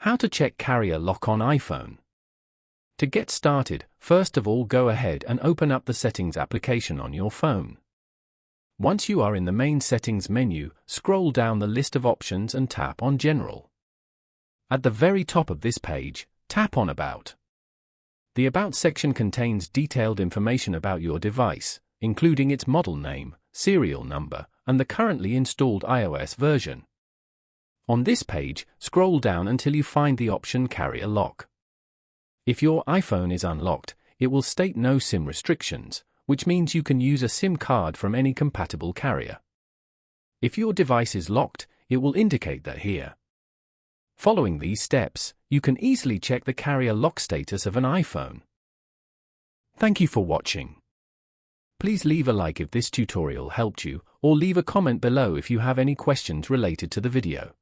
How to check carrier lock on iPhone. To get started, first of all go ahead and open up the Settings application on your phone. Once you are in the main Settings menu, scroll down the list of options and tap on General. At the very top of this page, tap on About. The About section contains detailed information about your device, including its model name, serial number, and the currently installed iOS version. On this page, scroll down until you find the option Carrier Lock. If your iPhone is unlocked, it will state no SIM restrictions, which means you can use a SIM card from any compatible carrier. If your device is locked, it will indicate that here. Following these steps, you can easily check the carrier lock status of an iPhone. Thank you for watching. Please leave a like if this tutorial helped you, or leave a comment below if you have any questions related to the video.